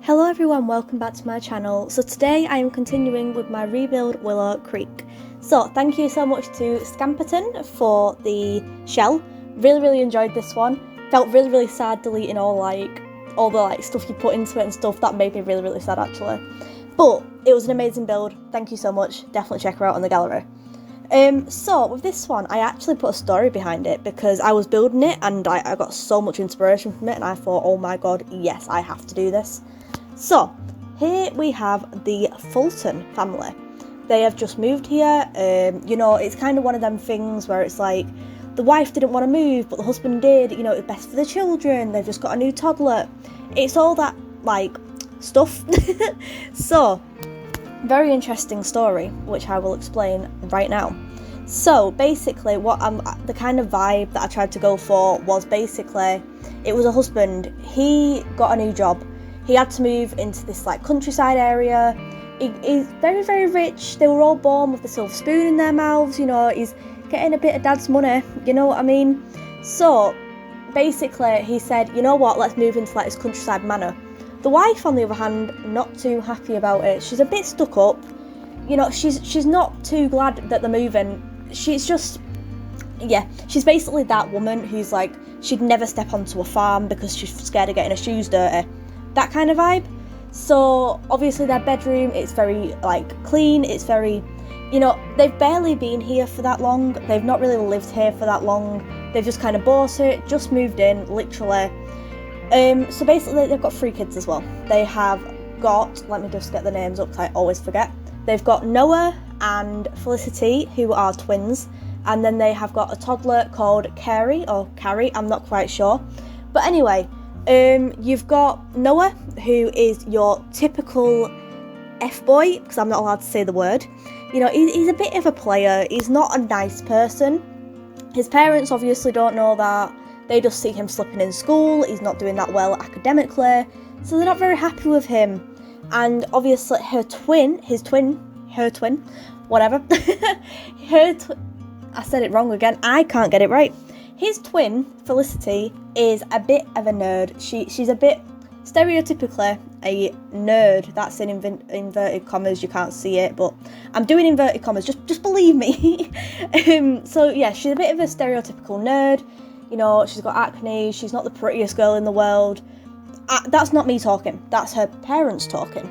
Hello everyone, welcome back to my channel. So today I am continuing with my rebuild Willow Creek. So thank you so much to Scamperton for the shell. Really enjoyed this one. Felt really sad deleting all the stuff you put into it and stuff. That made me really sad actually. But it was an amazing build. Thank you so much. Definitely check her out on the gallery. So with this one, I actually put a story behind it because I was building it and I got so much inspiration from it and I thought, oh my god, yes, I have to do this. So, here we have the Fulton family. They have just moved here. It's kind of one of them things where it's like, the wife didn't want to move, but the husband did. You know, it's best for the children. They've just got a new toddler. It's all that, stuff. So, very interesting story, which I will explain right now. So, basically, the kind of vibe that I tried to go for was basically, it was a husband. He got a new job. He had to move into this countryside area. He's very rich. They were all born with the silver spoon in their mouths. You know, he's getting a bit of dad's money. You know what I mean? So basically, he said, you know what? Let's move into this countryside manor. The wife, on the other hand, not too happy about it. She's a bit stuck up. You know, she's not too glad that they're moving. She's basically that woman who's like, she'd never step onto a farm because she's scared of getting her shoes dirty. That kind of vibe. So obviously their bedroom, it's very clean, it's very, they've barely been here for that long, they've not really lived here for that long, they've just kind of bought it, just moved in, literally. So basically they've got 3 kids as well. They have got, let me just get the names up, I always forget. They've got Noah and Felicity, who are twins, and then they have got a toddler called Carrie, I'm not quite sure. But anyway, you've got Noah, who is your typical F-boy, because I'm not allowed to say the word. You know, he's a bit of a player, he's not a nice person. His parents obviously don't know that, they just see him slipping in school, he's not doing that well academically, so they're not very happy with him. And obviously her twin, whatever, I said it wrong again, I can't get it right. His twin, Felicity, is a bit of a nerd. She's a bit stereotypically a nerd. That's in inverted commas, you can't see it, but I'm doing inverted commas, just believe me. So yeah, she's a bit of a stereotypical nerd. You know, she's got acne, she's not the prettiest girl in the world. That's not me talking, that's her parents talking.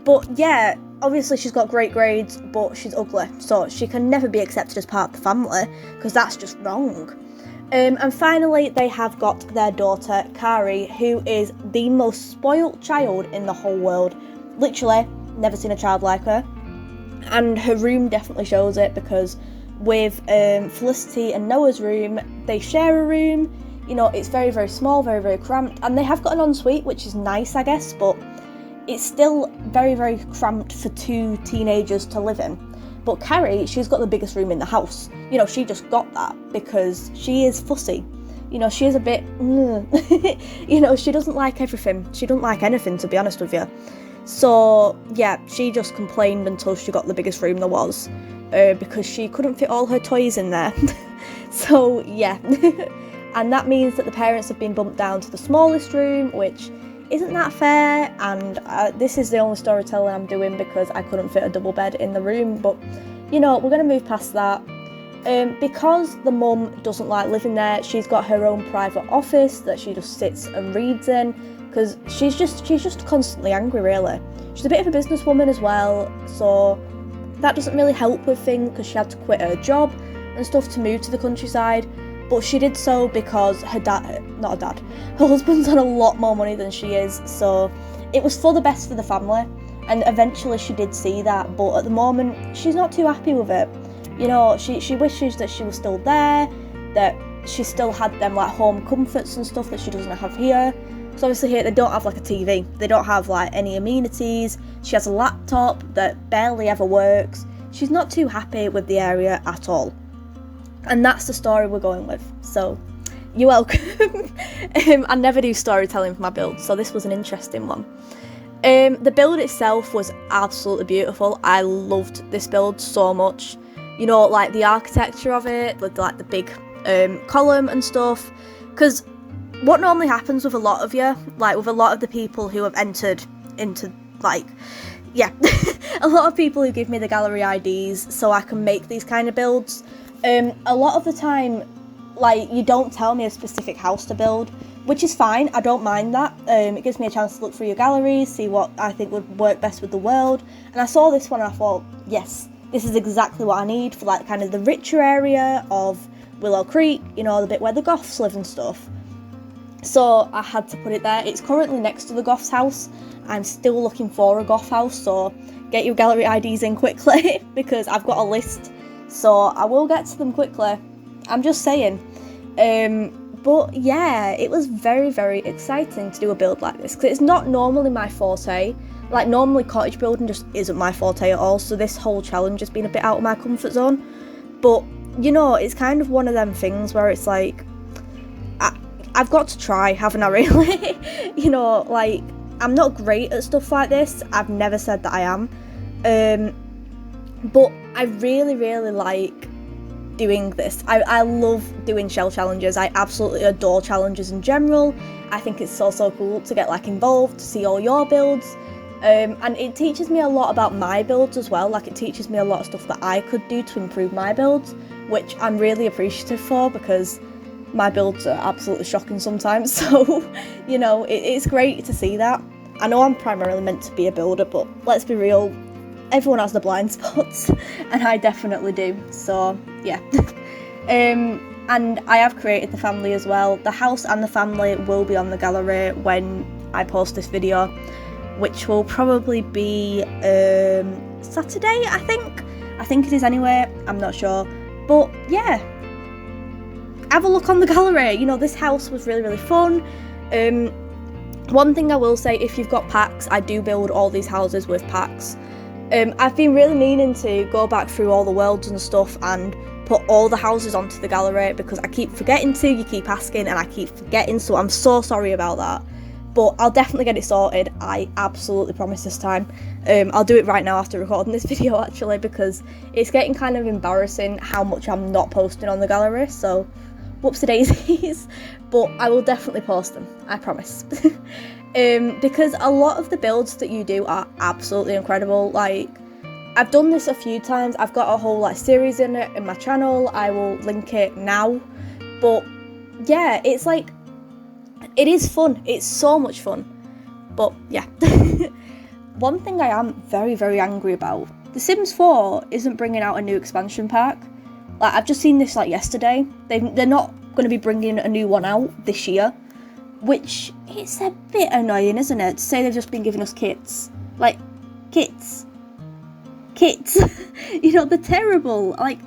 But yeah, obviously she's got great grades, but she's ugly, so she can never be accepted as part of the family, because that's just wrong. And finally, they have got their daughter, Kari, who is the most spoilt child in the whole world. Literally, never seen a child like her. And her room definitely shows it, because with Felicity and Noah's room, they share a room. You know, it's very small, very cramped, and they have got an ensuite, which is nice, I guess, but it's still very cramped for 2 teenagers to live in. But Carrie, she's got the biggest room in the house. You know, she just got that because she is fussy. You know, she is a bit, you know, she doesn't like everything. She doesn't like anything, to be honest with you. So, yeah, she just complained until she got the biggest room there was, because she couldn't fit all her toys in there. So, yeah. And that means that the parents have been bumped down to the smallest room, which isn't that fair, and this is the only storytelling I'm doing because I couldn't fit a double bed in the room, but you know, we're going to move past that. Because the mum doesn't like living there, she's got her own private office that she just sits and reads in, because she's just constantly angry, really. She's a bit of a businesswoman as well, so that doesn't really help with things, because she had to quit her job and stuff to move to the countryside. But she did so because her husband's on a lot more money than she is, so it was for the best for the family, and eventually she did see that, but at the moment, she's not too happy with it. You know, she wishes that she was still there, that she still had them home comforts and stuff that she doesn't have here, because obviously here they don't have a TV, they don't have any amenities, she has a laptop that barely ever works, she's not too happy with the area at all. And that's the story we're going with, so you're welcome. I never do storytelling for my builds, so this was an interesting one. The build itself was absolutely beautiful. I loved this build so much. You know, the architecture of it, with the big column and stuff, because what normally happens with a lot of you, like with a lot of the people who have entered into, like, yeah, a lot of people who give me the gallery IDs so I can make these kind of builds, a lot of the time, like, you don't tell me a specific house to build, which is fine, I don't mind that. It gives me a chance to look through your galleries, see what I think would work best with the world, and I saw this one and I thought, yes, this is exactly what I need for, like, kind of the richer area of Willow Creek, you know, the bit where the Goths live and stuff. So I had to put it there. It's currently next to the Goth's house. I'm still looking for a Goth house, so get your gallery IDs in quickly because I've got a list, so I will get to them quickly. I'm just saying. But yeah, it was very, very exciting to do a build like this because it's not normally my forte. Like, normally cottage building just isn't my forte at all, so this whole challenge has been a bit out of my comfort zone. But, you know, it's kind of one of them things where it's like, I've got to try, haven't I, really? You know, like, I'm not great at stuff like this. I've never said that I am. But I really, really like doing this. I love doing shell challenges. I absolutely adore challenges in general. I think it's so cool to get, like, involved, to see all your builds. And it teaches me a lot about my builds as well. Like, it teaches me a lot of stuff that I could do to improve my builds, which I'm really appreciative for because my builds are absolutely shocking sometimes. So, you know, it's great to see that. I know I'm primarily meant to be a builder, but let's be real, everyone has the blind spots, and I definitely do. So, yeah. And I have created the family as well. The house and the family will be on the gallery when I post this video, which will probably be Saturday, I think. I think it is anyway, I'm not sure. But yeah, have a look on the gallery. You know, this house was really, really fun. One thing I will say, if you've got packs, I do build all these houses with packs. I've been really meaning to go back through all the worlds and stuff and put all the houses onto the gallery because I keep forgetting to, you keep asking and I keep forgetting, so I'm so sorry about that. But I'll definitely get it sorted, I absolutely promise this time. I'll do it right now after recording this video actually, because it's getting kind of embarrassing how much I'm not posting on the gallery, so whoopsie-daisies. But I will definitely post them, I promise. Because a lot of the builds that you do are absolutely incredible. Like, I've done this a few times, I've got a whole, like, series in it in my channel, I will link it now. But yeah, it's like, it is fun, it's so much fun. But yeah. One thing I am very, very angry about, The Sims 4 isn't bringing out a new expansion pack. Like, I've just seen this, like, yesterday. They're not going to be bringing a new one out this year, which it's a bit annoying, isn't it, to say they've just been giving us kits. Like, kits. You know, they're terrible. Like,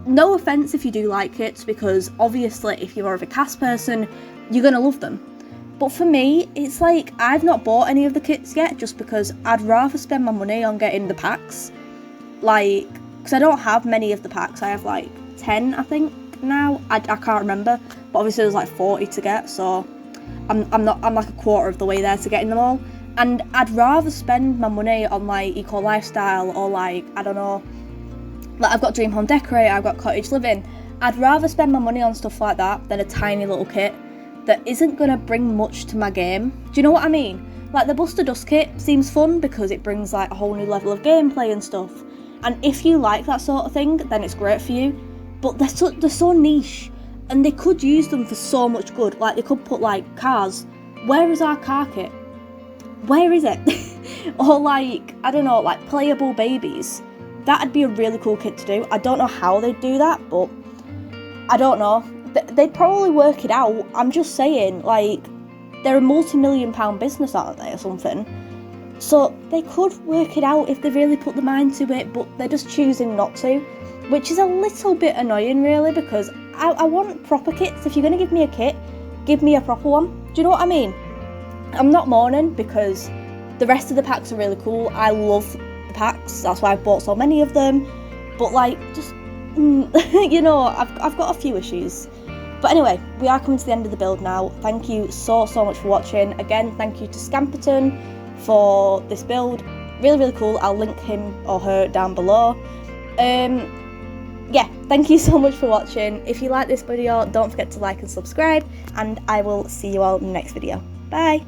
no offence if you do like kits, because obviously if you're more of a cast person, you're going to love them. But for me, it's like, I've not bought any of the kits yet just because I'd rather spend my money on getting the packs. Like, because I don't have many of the packs. I have like 10, I think, now. I can't remember. But obviously there's like 40 to get, so I'm like a quarter of the way there to getting them all. And I'd rather spend my money on, like, eco lifestyle or, like, I don't know, like, I've got Dream Home Decorator, I've got Cottage Living. I'd rather spend my money on stuff like that than a tiny little kit that isn't going to bring much to my game. Do you know what I mean? Like, the Buster Dust kit seems fun because it brings, like, a whole new level of gameplay and stuff. And if you like that sort of thing, then it's great for you. But they're so niche, and they could use them for so much good. Like, they could put, like, cars. Where is our car kit? Where is it? Or, like, I don't know, like, playable babies. That'd be a really cool kit to do. I don't know how they'd do that, but I don't know. They'd probably work it out. I'm just saying, like, they're a multi-million-pound business, aren't they, or something? So they could work it out if they really put the mind to it, but they're just choosing not to, which is a little bit annoying, really, because I want proper kits. If you're going to give me a kit, give me a proper one. Do you know what I mean? I'm not mourning because the rest of the packs are really cool. I love the packs, that's why I've bought so many of them. But, like, just, you know, I've got a few issues. But anyway, we are coming to the end of the build now. Thank you so much for watching. Again, thank you to Scamperton for this build. Really, really cool. I'll link him or her down below. yeah, thank you so much for watching. If you like this video, don't forget to like and subscribe, and I will see you all in the next video. Bye!